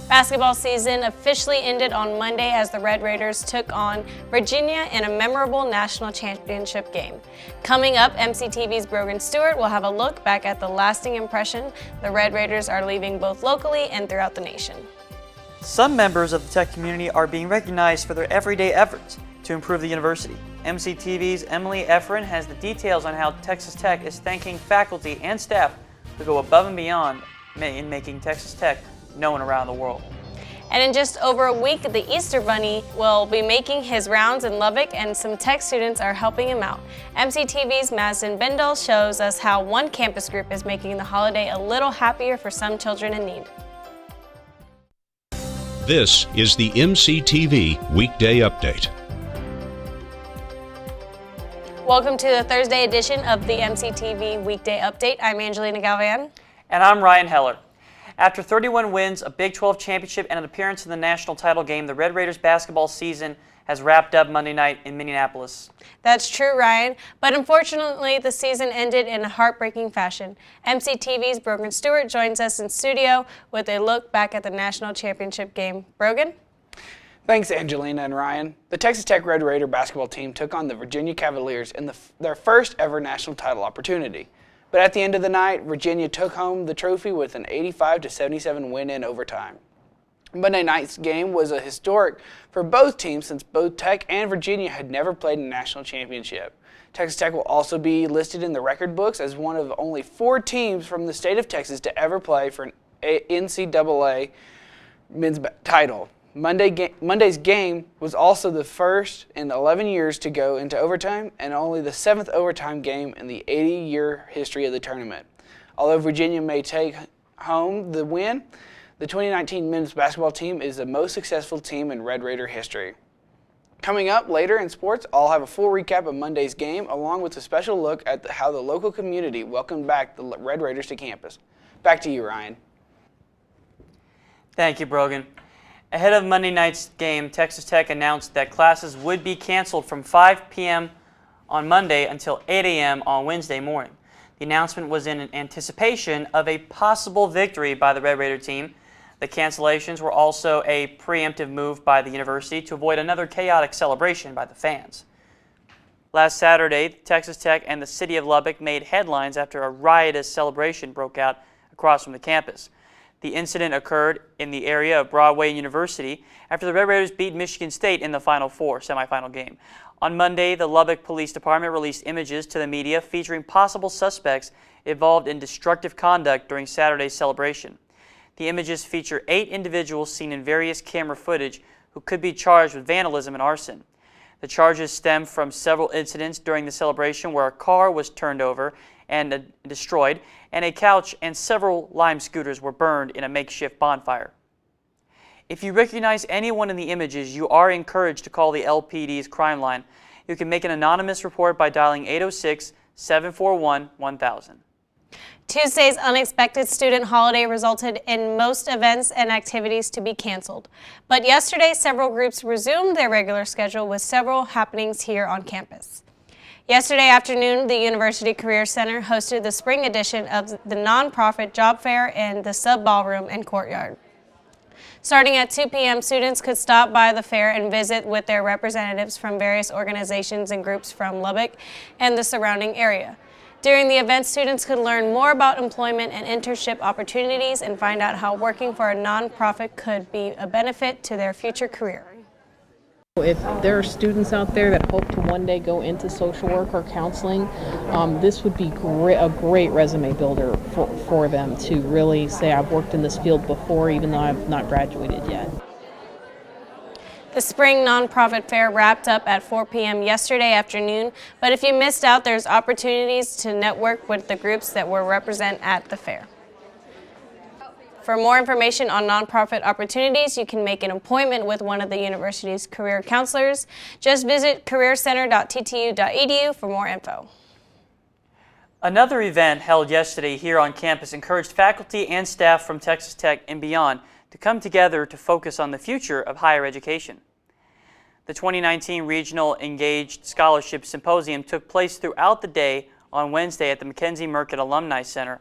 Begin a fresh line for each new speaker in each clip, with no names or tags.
Basketball season officially ended on Monday as the Red Raiders took on Virginia in a memorable national championship game. Coming up, MCTV's Brogan Stewart will have a look back at the lasting impression the Red Raiders are leaving both locally and throughout the nation.
Some members of the tech community are being recognized for their everyday efforts to improve the university. MCTV's Emily Efren has the details on how Texas Tech is thanking faculty and staff who go above and beyond in making Texas Tech known around the world.
And in just over a week, the Easter Bunny will be making his rounds in Lubbock, and some tech students are helping him out. MCTV's Madison Bendel shows us how one campus group is making the holiday a little happier for some children in need.
This is the MCTV Weekday Update.
Welcome to the Thursday edition of the MCTV Weekday Update. I'm Angelina Galvan.
And I'm Ryan Heller. After 31 wins, a Big 12 championship, and an appearance in the national title game, the Red Raiders basketball season has wrapped up Monday night in Minneapolis.
That's true, Ryan, but unfortunately the season ended in a heartbreaking fashion. MCTV's Brogan Stewart joins us in studio with a look back at the national championship game. Brogan?
Thanks, Angelina and Ryan. The Texas Tech Red Raider basketball team took on the Virginia Cavaliers in their first ever national title opportunity. But at the end of the night, Virginia took home the trophy with an 85-77 win in overtime. Monday night's game was a historic for both teams since both Tech and Virginia had never played in a national championship. Texas Tech will also be listed in the record books as one of only 4 teams from the state of Texas to ever play for an NCAA men's title. Monday's game was also the first in 11 years to go into overtime and only the 7th overtime game in the 80-year history of the tournament. Although Virginia may take home the win, the 2019 men's basketball team is the most successful team in Red Raider history. Coming up later in sports, I'll have a full recap of Monday's game along with a special look at how the local community welcomed back the Red Raiders to campus. Back to you, Ryan.
Thank you, Brogan. Ahead of Monday night's game, Texas Tech announced that classes would be canceled from 5 p.m. on Monday until 8 a.m. on Wednesday morning. The announcement was in anticipation of a possible victory by the Red Raider team. The cancellations were also a preemptive move by the university to avoid another chaotic celebration by the fans. Last Saturday, Texas Tech and the city of Lubbock made headlines after a riotous celebration broke out across from the campus. The incident occurred in the area of Broadway University after the Red Raiders beat Michigan State in the Final Four semifinal game. On Monday, the Lubbock Police Department released images to the media featuring possible suspects involved in destructive conduct during Saturday's celebration. The images feature 8 individuals seen in various camera footage who could be charged with vandalism and arson. The charges stem from several incidents during the celebration where a car was turned over and destroyed, and a couch and several Lime scooters were burned in a makeshift bonfire. If you recognize anyone in the images, you are encouraged to call the LPD's crime line. You can make an anonymous report by dialing 806-741-1000.
Tuesday's unexpected student holiday resulted in most events and activities to be canceled. But yesterday, several groups resumed their regular schedule with several happenings here on campus. Yesterday afternoon, the University Career Center hosted the spring edition of the nonprofit job fair in the sub ballroom and courtyard. Starting at 2 p.m., students could stop by the fair and visit with their representatives from various organizations and groups from Lubbock and the surrounding area. During the event, students could learn more about employment and internship opportunities and find out how working for a nonprofit could be a benefit to their future career.
If there are students out there that hope to one day go into social work or counseling, this would be a great resume builder for them to really say, I've worked in this field before, even though I've not graduated yet.
The spring nonprofit fair wrapped up at 4 p.m. yesterday afternoon, but if you missed out, there's opportunities to network with the groups that were represented at the fair. For more information on nonprofit opportunities, you can make an appointment with one of the university's career counselors. Just visit careercenter.ttu.edu for more info.
Another event held yesterday here on campus encouraged faculty and staff from Texas Tech and beyond to come together to focus on the future of higher education. The 2019 Regional Engaged Scholarship Symposium took place throughout the day on Wednesday at the Mackenzie Merckett Alumni Center.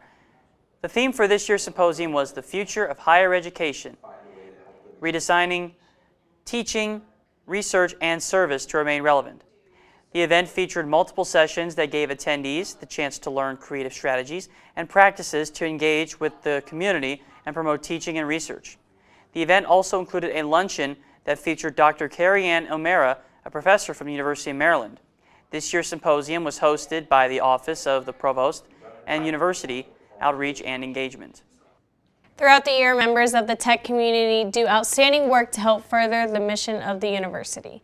The theme for this year's symposium was the future of higher education. redesigning teaching, research, and service to remain relevant. The event featured multiple sessions that gave attendees the chance to learn creative strategies and practices to engage with the community and promote teaching and research. The event also included a luncheon that featured Dr. Carrie Ann O'Mara, a professor from the University of Maryland. This year's symposium was hosted by the Office of the Provost and University Outreach and Engagement.
Throughout the year, members of the tech community do outstanding work to help further the mission of the university.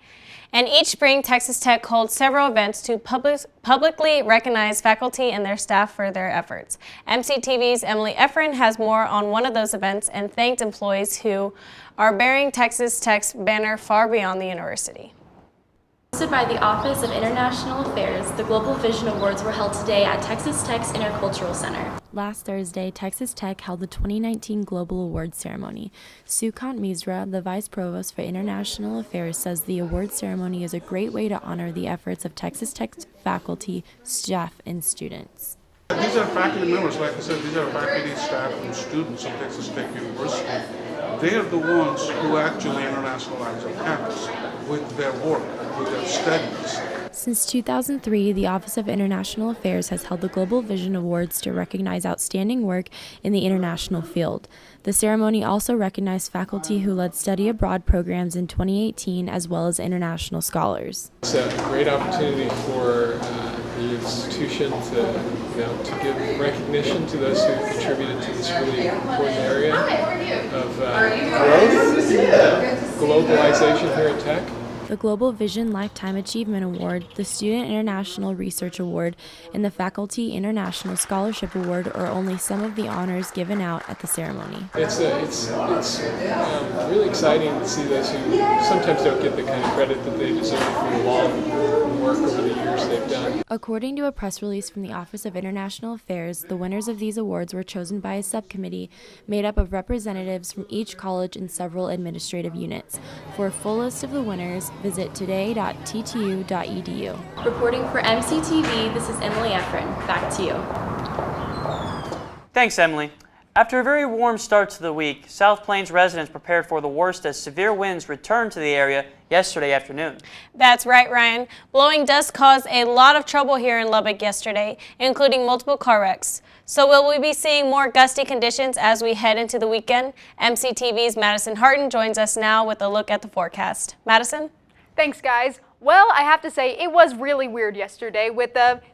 And each spring, Texas Tech holds several events to publicly recognize faculty and their staff for their efforts. MCTV's Emily Efren has more on one of those events and thanked employees who are bearing Texas Tech's banner far beyond the university.
Hosted by the Office of International Affairs, the Global Vision Awards were held today at Texas Tech's Intercultural Center. Last Thursday, Texas Tech held the 2019 Global Awards ceremony. Sukant Misra, the Vice Provost for International Affairs, says the award ceremony is a great way to honor the efforts of Texas Tech's faculty, staff, and students.
These are faculty members, like I said, these are faculty, staff, and students of Texas Tech University. They are the ones who actually internationalize our campus with their work, with their studies.
Since 2003, the Office of International Affairs has held the Global Vision Awards to recognize outstanding work in the international field. The ceremony also recognized faculty who led study abroad programs in 2018, as well as international scholars.
It's a great opportunity for the institution to give recognition to those who contributed to this really important area of growth, globalization here at Tech.
The Global Vision Lifetime Achievement Award, the Student International Research Award, and the Faculty International Scholarship Award are only some of the honors given out at the ceremony.
It's really exciting to see those who sometimes don't get the kind of credit that they deserve for the long work over the years they've done.
According to a press release from the Office of International Affairs, the winners of these awards were chosen by a subcommittee made up of representatives from each college and several administrative units. For a full list of the winners, visit today.ttu.edu. Reporting for MCTV, this is Emily Efren. Back to you.
Thanks, Emily. After a very warm start to the week, South Plains residents prepared for the worst as severe winds returned to the area yesterday afternoon.
That's right, Ryan. Blowing dust caused a lot of trouble here in Lubbock yesterday, including multiple car wrecks. So will we be seeing more gusty conditions as we head into the weekend? MCTV's Madison Hartin joins us now with a look at the forecast. Madison?
Thanks, guys. Well, I have to say, it was really weird yesterday.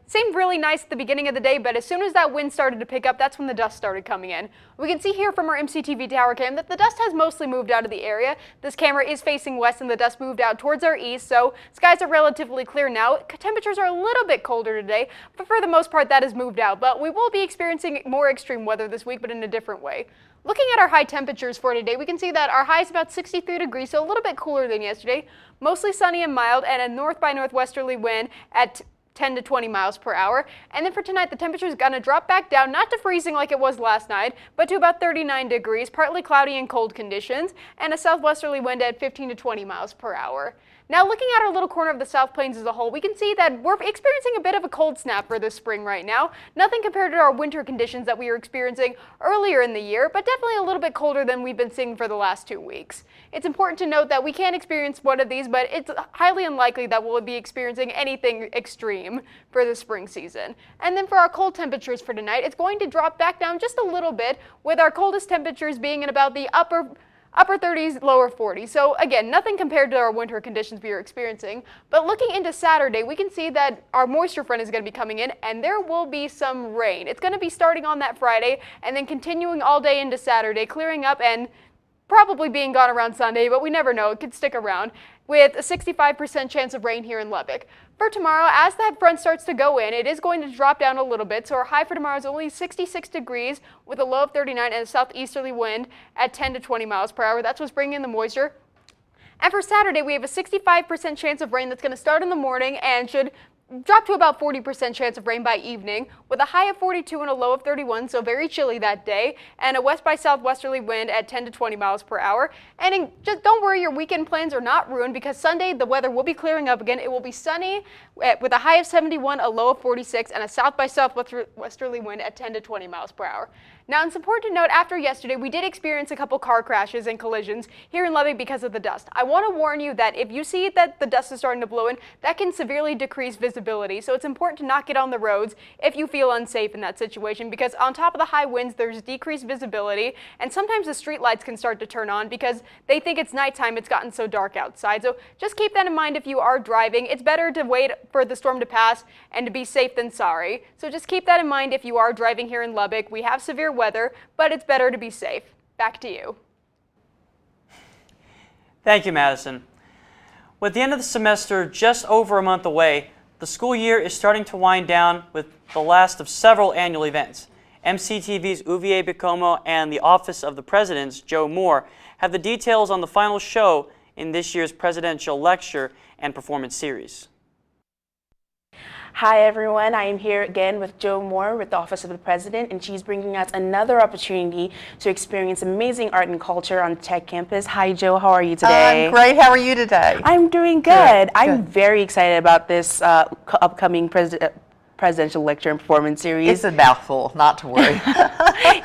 Seemed really nice at the beginning of the day, but as soon as that wind started to pick up, that's when the dust started coming in. We can see here from our MCTV tower cam that the dust has mostly moved out of the area. This camera is facing west and the dust moved out towards our east, so skies are relatively clear now. Temperatures are a little bit colder today, but for the most part that has moved out. But we will be experiencing more extreme weather this week, but in a different way. Looking at our high temperatures for today, we can see that our high is about 63 degrees, so a little bit cooler than yesterday. Mostly sunny and mild, and a north by northwesterly wind at 10 to 20 miles per hour. And then for tonight, the temperature is going to drop back down, not to freezing like it was last night, but to about 39 degrees, partly cloudy and cold conditions, and a southwesterly wind at 15 to 20 miles per hour. Now, looking at our little corner of the South Plains as a whole, we can see that we're experiencing a bit of a cold snap for this spring right now. Nothing compared to our winter conditions that we were experiencing earlier in the year, but definitely a little bit colder than we've been seeing for the last 2 weeks. It's important to note that we can experience one of these, but it's highly unlikely that we'll be experiencing anything extreme for the spring season. And then for our cold temperatures for tonight, it's going to drop back down just a little bit, with our coldest temperatures being in about the upper 30s, lower 40s. So again, nothing compared to our winter conditions we are experiencing. But looking into Saturday, we can see that our moisture front is going to be coming in and there will be some rain. It's going to be starting on that Friday and then continuing all day into Saturday, clearing up and probably being gone around Sunday, but we never know. It could stick around, with a 65% chance of rain here in Lubbock. For tomorrow, as that front starts to go in, it is going to drop down a little bit, so our high for tomorrow is only 66 degrees with a low of 39 and a southeasterly wind at 10 to 20 miles per hour. That's what's bringing in the moisture. And for Saturday, we have a 65% chance of rain that's going to start in the morning and should drop to about 40% chance of rain by evening, with a high of 42 and a low of 31, so very chilly that day, and a west by southwesterly wind at 10 to 20 miles per hour. And just don't worry, your weekend plans are not ruined, because Sunday the weather will be clearing up again. It will be sunny with a high of 71, a low of 46, and a south by southwesterly wind at 10 to 20 miles per hour. Now, it's important to note, after yesterday, we did experience a couple car crashes and collisions here in Lubbock because of the dust. I want to warn you that if you see that the dust is starting to blow in, that can severely decrease visibility. So it's important to not get on the roads if you feel unsafe in that situation, because on top of the high winds, there's decreased visibility, and sometimes the street lights can start to turn on because they think it's nighttime. It's gotten so dark outside. So just keep that in mind if you are driving. It's better to wait for the storm to pass and to be safe than sorry. So just keep that in mind if you are driving here in Lubbock. We have severe weather, but it's better to be safe. Back to you.
Thank you, Madison. With the end of the semester just over a month away, the school year is starting to wind down with the last of several annual events. MCTV's Uvier Bicomo and the Office of the President's Joe Moore have the details on the final show in this year's presidential lecture and performance series.
Hi everyone, I am here again with Joe Moore with the Office of the President, and she's bringing us another opportunity to experience amazing art and culture on Tech campus. Hi Joe, how are you today?
I'm great, how are you today?
I'm doing good. I'm very excited about this upcoming presidential lecture and performance series.
It's a mouthful, not to worry.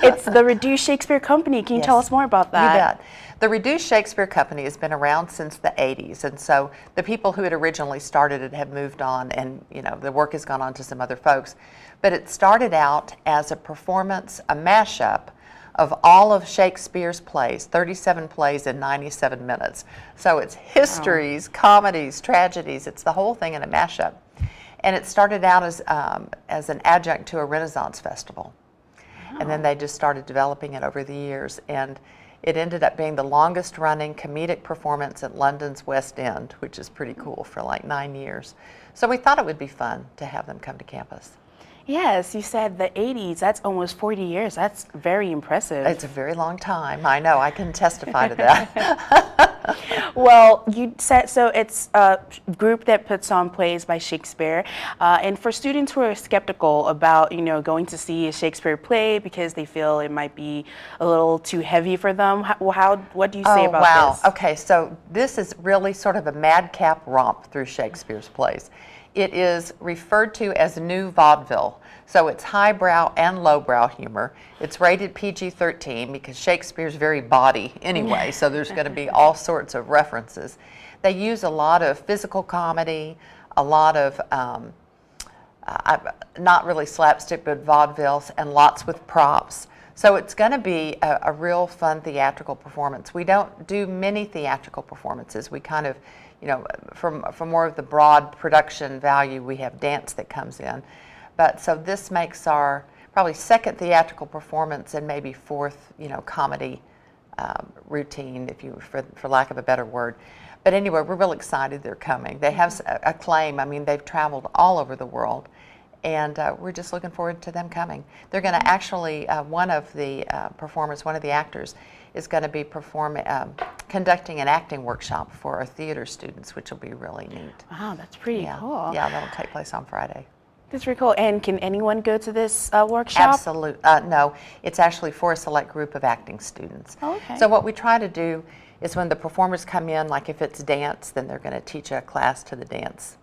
It's the Reduced Shakespeare Company. Can you tell us more about that?
You bet. The Reduced Shakespeare Company has been around since the 80s, and so the people who had originally started it have moved on, and the work has gone on to some other folks. But it started out as a performance, a mashup of all of Shakespeare's plays, 37 plays in 97 minutes. So it's histories, comedies, tragedies, it's the whole thing in a mashup. And it started out as an adjunct to a Renaissance festival. And then they just started developing it over the years. And it ended up being the longest running comedic performance at London's West End, which is pretty cool, for like 9 years. So we thought it would be fun to have them come to campus.
Yes, you said the 80s. That's almost 40 years. That's very impressive.
It's a very long time. I know. I can testify to that.
Well, you said so it's a group that puts on plays by Shakespeare. And for students who are skeptical about, going to see a Shakespeare play because they feel it might be a little too heavy for them, what do you say about this?
Wow. Okay, so this is really sort of a madcap romp through Shakespeare's plays. It is referred to as new vaudeville. So it's highbrow and lowbrow humor. It's rated PG-13 because Shakespeare's very bawdy anyway, so there's going to be all sorts of references. They use a lot of physical comedy, a lot of, not really slapstick, but vaudevilles, and lots with props. So it's going to be a real fun theatrical performance. We don't do many theatrical performances. We kind of, for more of the broad production value, we have dance that comes in. But so this makes our probably second theatrical performance and maybe fourth, comedy routine, for lack of a better word. But anyway, we're real excited they're coming. They have acclaim. I mean, they've traveled all over the world, and we're just looking forward to them coming. They're going to actually, one of the performers, one of the actors, is going to be conducting an acting workshop for our theater students, which will be really neat.
Wow, that's pretty cool.
Yeah, that'll take place on Friday.
That's pretty cool. And can anyone go to this workshop?
Absolutely. No, it's actually for a select group of acting students.
Oh, okay.
So what we try to do is when the performers come in, like if it's dance, then they're going to teach a class to the dance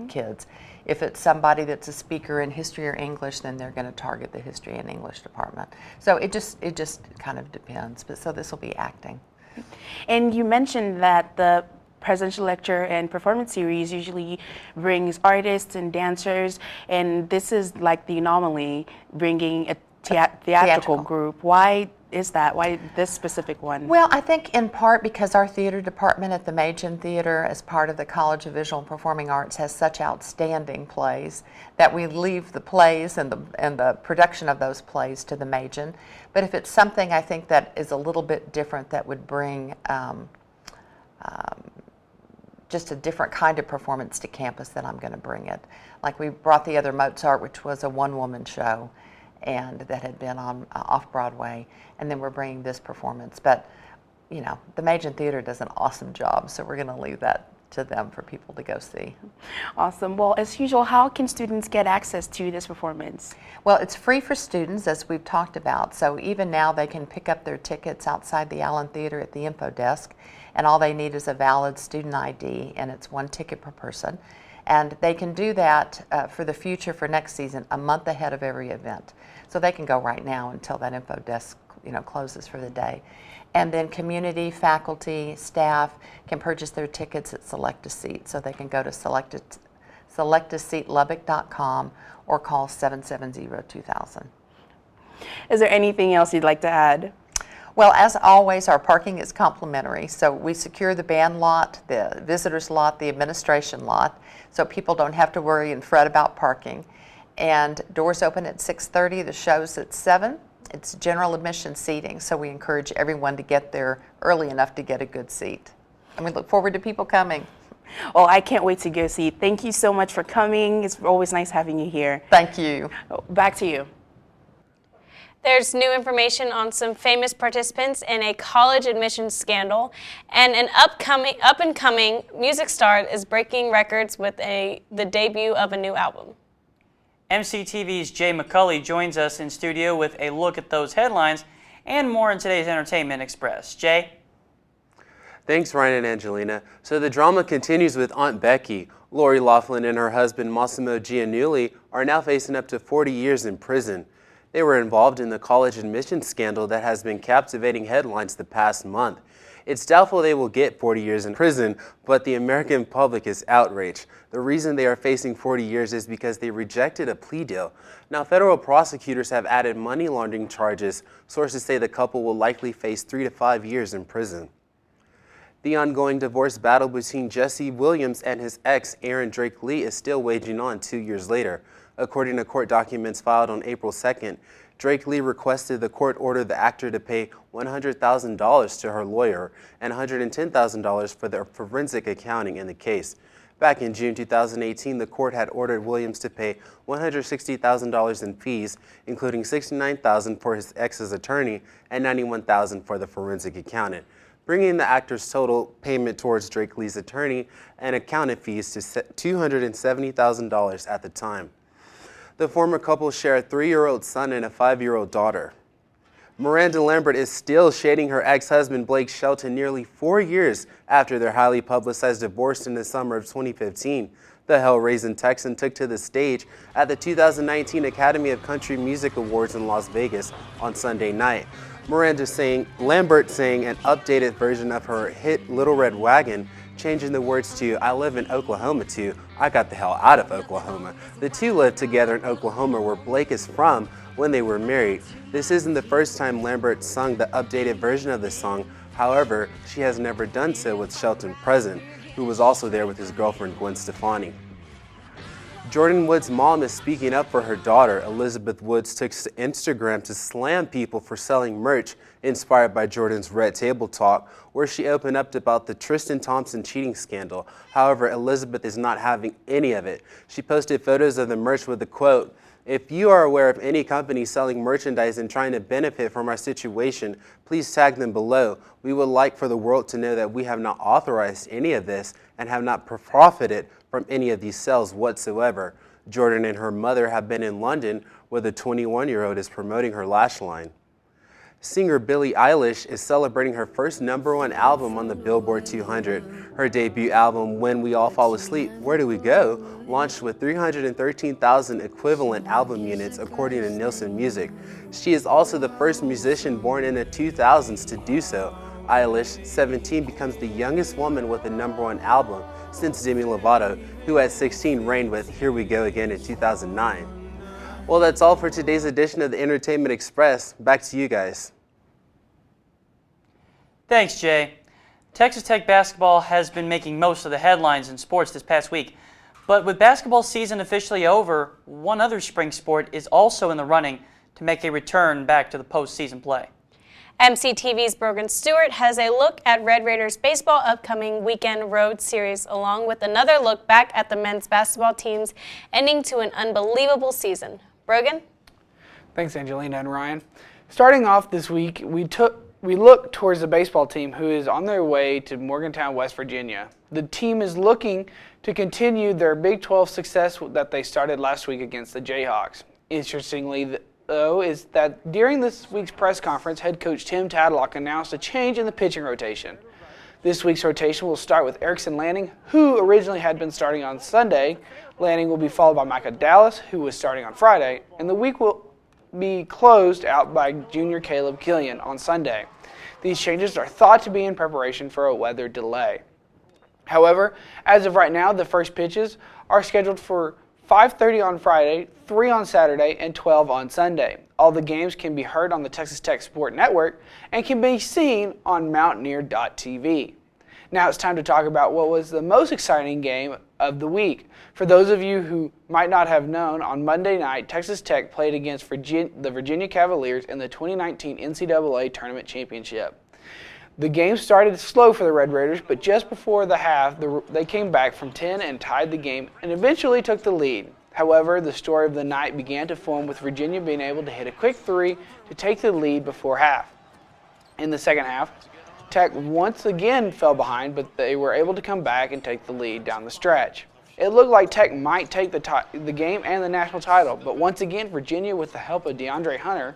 kids. If it's somebody that's a speaker in history or English, then they're going to target the history and English department. So it just kind of depends. But so this will be acting.
And you mentioned that the presidential lecture and performance series usually brings artists and dancers, and this is like the anomaly, bringing a theatrical group. Why is that? Why this specific one?
Well, I think in part because our theater department at the Machen Theater, as part of the College of Visual and Performing Arts, has such outstanding plays that we leave the plays and the production of those plays to the Machen. But if it's something I think that is a little bit different, that would bring just a different kind of performance to campus, then I'm going to bring it. Like we brought the other Mozart, which was a one-woman show, and that had been on off-Broadway, and then we're bringing this performance. But, the Machen Theater does an awesome job, so we're going to leave that to them for people to go see.
Awesome. Well, as usual, how can students get access to this performance?
Well, it's free for students, as we've talked about. So even now they can pick up their tickets outside the Allen Theater at the info desk, and all they need is a valid student ID, and it's 1 ticket per person. And they can do that for the future, for next season, a month ahead of every event. So they can go right now until that info desk closes for the day. And then community, faculty, staff can purchase their tickets at Select a Seat. So they can go to selectaseatlubbock.com or call 770-2000.
Is there anything else you'd like to add?
Well, as always, our parking is complimentary. So we secure the band lot, the visitors lot, the administration lot, so people don't have to worry and fret about parking. And doors open at 6:30, the show's at 7. It's general admission seating, so we encourage everyone to get there early enough to get a good seat. And we look forward to people coming.
Well, I can't wait to go see. Thank you so much for coming. It's always nice having you here.
Thank you.
Back to you.
There's new information on some famous participants in a college admissions scandal, and an up-and-coming music star is breaking records with the debut of a new album.
MCTV's Jay McCully joins us in studio with a look at those headlines and more in today's Entertainment Express. Jay?
Thanks, Ryan and Angelina. So the drama continues with Aunt Becky. Lori Loughlin and her husband Massimo Giannulli are now facing up to 40 years in prison. They were involved in the college admissions scandal that has been captivating headlines the past month. It's doubtful they will get 40 years in prison, but the American public is outraged. The reason they are facing 40 years is because they rejected a plea deal. Now, federal prosecutors have added money laundering charges. Sources say the couple will likely face 3 to 5 years in prison. The ongoing divorce battle between Jesse Williams and his ex, Aaron Drake Lee, is still waging on 2 years later. According to court documents filed on April 2nd, Drake Lee requested the court order the actor to pay $100,000 to her lawyer and $110,000 for their forensic accounting in the case. Back in June 2018, the court had ordered Williams to pay $160,000 in fees, including $69,000 for his ex's attorney and $91,000 for the forensic accountant, bringing the actor's total payment towards Drake Lee's attorney and accountant fees to $270,000 at the time. The former couple share a 3-year-old son and a 5-year-old daughter. Miranda Lambert is still shading her ex-husband Blake Shelton nearly 4 years after their highly publicized divorce in the summer of 2015. The hell-raising Texan took to the stage at the 2019 Academy of Country Music Awards in Las Vegas on Sunday night. Lambert sang an updated version of her hit Little Red Wagon, changing the words to "I live in Oklahoma" to "I got the hell out of Oklahoma." The two lived together in Oklahoma, where Blake is from, when they were married. This isn't the first time Lambert sung the updated version of the song. However, she has never done so with Shelton present, who was also there with his girlfriend Gwen Stefani. Jordan Woods' mom is speaking up for her daughter. Elizabeth Woods took to Instagram to slam people for selling merch inspired by Jordan's Red Table Talk, where she opened up about the Tristan Thompson cheating scandal. However, Elizabeth is not having any of it. She posted photos of the merch with the quote, "If you are aware of any company selling merchandise and trying to benefit from our situation, please tag them below. We would like for the world to know that we have not authorized any of this and have not profited from any of these sales whatsoever." Jordan and her mother have been in London, where the 21-year-old is promoting her lash line. Singer Billie Eilish is celebrating her first #1 album on the Billboard 200. Her debut album, When We All Fall Asleep, Where Do We Go?, launched with 313,000 equivalent album units according to Nielsen Music. She is also the first musician born in the 2000s to do so. Eilish, 17, becomes the youngest woman with a #1 album since Demi Lovato, who at 16 reigned with Here We Go Again in 2009. Well, that's all for today's edition of the Entertainment Express. Back to you guys.
Thanks, Jay. Texas Tech basketball has been making most of the headlines in sports this past week. But with basketball season officially over, one other spring sport is also in the running to make a return back to the postseason play.
MCTV's Brogan Stewart has a look at Red Raiders baseball upcoming weekend road series, along with another look back at the men's basketball teams ending to an unbelievable season. Brogan?
Thanks, Angelina and Ryan. Starting off this week, we took we look towards the baseball team, who is on their way to Morgantown, West Virginia. The team is looking to continue their Big 12 success that they started last week against the Jayhawks. Interestingly, though, is that during this week's press conference, head coach Tim Tadlock announced a change in the pitching rotation. This week's rotation will start with Erickson Lanning, who originally had been starting on Sunday. Lanning will be followed by Micah Dallas, who was starting on Friday, and the week will be closed out by junior Caleb Killian on Sunday. These changes are thought to be in preparation for a weather delay. However, as of right now, the first pitches are scheduled for 5:30 on Friday, 3 on Saturday, and 12 on Sunday. All the games can be heard on the Texas Tech Sport Network and can be seen on Mountaineer.tv. Now it's time to talk about what was the most exciting game of the week. For those of you who might not have known, on Monday night, Texas Tech played against the Virginia Cavaliers in the 2019 NCAA Tournament Championship. The game started slow for the Red Raiders, but just before the half, they came back from 10 and tied the game and eventually took the lead. However, the story of the night began to form with Virginia being able to hit a quick three to take the lead before half. In the second half, Tech once again fell behind, but they were able to come back and take the lead down the stretch. It looked like Tech might take the game and the national title, but once again, Virginia, with the help of DeAndre Hunter,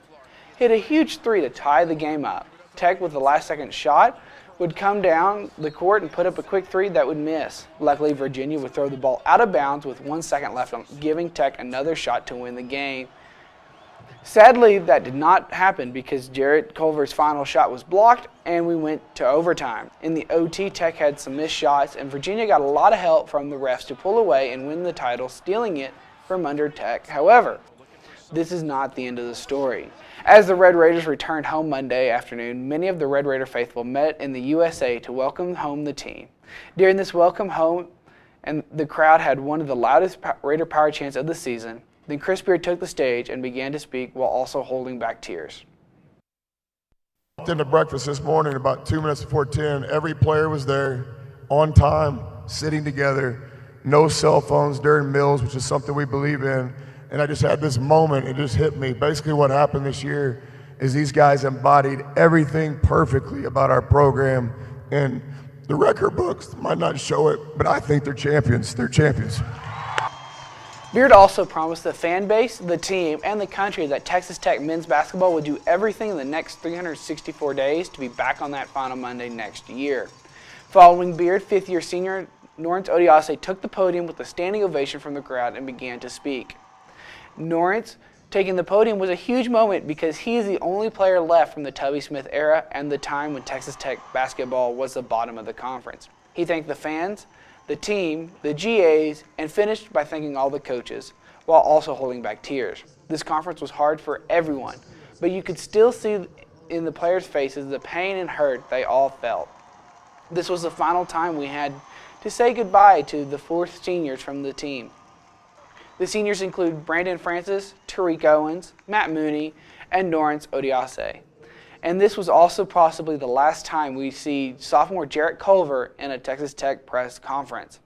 hit a huge three to tie the game up. Tech, with the last-second shot, would come down the court and put up a quick three that would miss. Luckily, Virginia would throw the ball out of bounds with 1 second left, giving Tech another shot to win the game. Sadly, that did not happen because Jarrett Culver's final shot was blocked and we went to overtime. In the OT, Tech had some missed shots and Virginia got a lot of help from the refs to pull away and win the title, stealing it from under Tech. However, this is not the end of the story. As the Red Raiders returned home Monday afternoon, many of the Red Raider faithful met in the USA to welcome home the team. During this welcome home, and the crowd had one of the loudest Raider power chants of the season. Then Chris Beard took the stage and began to speak while also holding back tears.
Walked into breakfast this morning about 2 minutes before 10. Every player was there, on time, sitting together, no cell phones during meals, which is something we believe in. And I just had this moment, it just hit me. Basically what happened this year is these guys embodied everything perfectly about our program. And the record books might not show it, but I think they're champions. They're champions.
Beard also promised the fan base, the team, and the country that Texas Tech men's basketball would do everything in the next 364 days to be back on that final Monday next year. Following Beard, fifth-year senior Norrance Odiase took the podium with a standing ovation from the crowd and began to speak. Norrance taking the podium was a huge moment because he is the only player left from the Tubby Smith era and the time when Texas Tech basketball was the bottom of the conference. He thanked the fans, the team, the GAs, and finished by thanking all the coaches, while also holding back tears. This conference was hard for everyone, but you could still see in the players' faces the pain and hurt they all felt. This was the final time we had to say goodbye to the 4 seniors from the team. The seniors include Brandon Francis, Tariq Owens, Matt Mooney, and Norrance Odiase. And this was also possibly the last time we see sophomore Jarrett Culver in a Texas Tech press conference.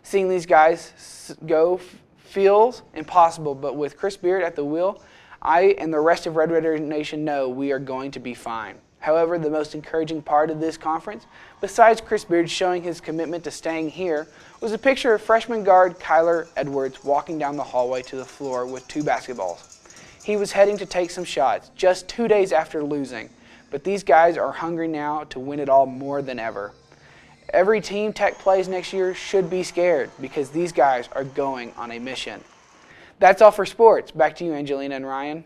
Seeing these guys go feels impossible, but with Chris Beard at the wheel, I and the rest of Red Raider Nation know we are going to be fine. However, the most encouraging part of this conference, besides Chris Beard showing his commitment to staying here, was a picture of freshman guard Kyler Edwards walking down the hallway to the floor with 2 basketballs. He was heading to take some shots just 2 days after losing, but these guys are hungry now to win it all more than ever. Every team Tech plays next year should be scared because these guys are going on a mission. That's all for sports. Back to you, Angelina and Ryan.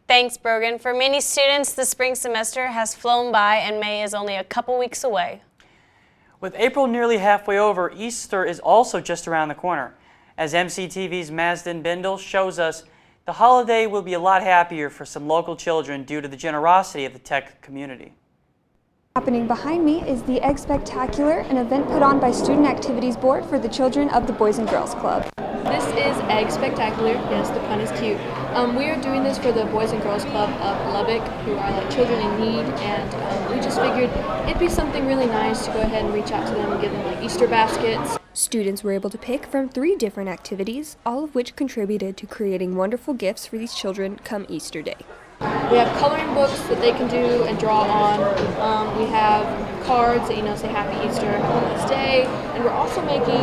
Thanks, Brogan. For many students, the spring semester has flown by and May is only a couple weeks away.
With April nearly halfway over, Easter is also just around the corner. As MCTV's Mazden Bindle shows us, the holiday will be a lot happier for some local children due to the generosity of the Tech community.
Happening behind me is the Egg Spectacular, an event put on by Student Activities Board for the children of the Boys and Girls Club.
This is Egg Spectacular. Yes, the pun is cute. We are doing this for the Boys and Girls Club of Lubbock, who are like children in need, and we just figured it'd be something really nice to go ahead and reach out to them and give them like Easter baskets.
Students were able to pick from 3 different activities, all of which contributed to creating wonderful gifts for these children come Easter Day.
We have coloring books that they can do and draw on. We have cards that say Happy Easter, Have a Nice Day, and we're also making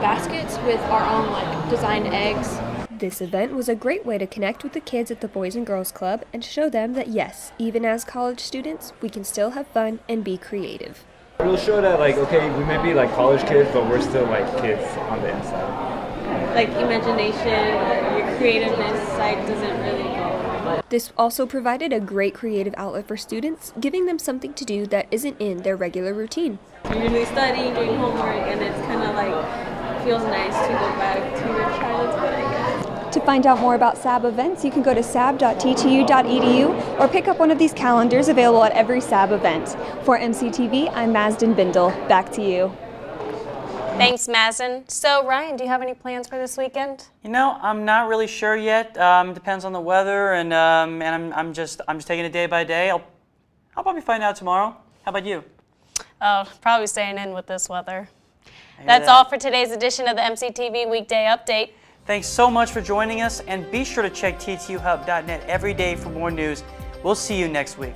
baskets with our own designed eggs.
This event was a great way to connect with the kids at the Boys and Girls Club and show them that yes, even as college students, we can still have fun and be creative.
It'll show that okay, we may be college kids, but we're still kids on the inside.
Imagination, your creativeness side doesn't really go.
This also provided a great creative outlet for students, giving them something to do that isn't in their regular routine.
You're usually studying, doing homework, and it's kind of feels nice to go back to your childhood, I guess.
To find out more about SAB events, you can go to sab.ttu.edu or pick up one of these calendars available at every SAB event. For MCTV, I'm Mazden Bindle. Back to you.
Thanks, Mazden. So, Ryan, do you have any plans for this weekend?
I'm not really sure yet. Depends on the weather, and I'm just taking it day by day. I'll probably find out tomorrow. How about you?
Oh, probably staying in with this weather. That's all for today's edition of the MCTV Weekday Update.
Thanks so much for joining us, and be sure to check ttuhub.net every day for more news. We'll see you next week.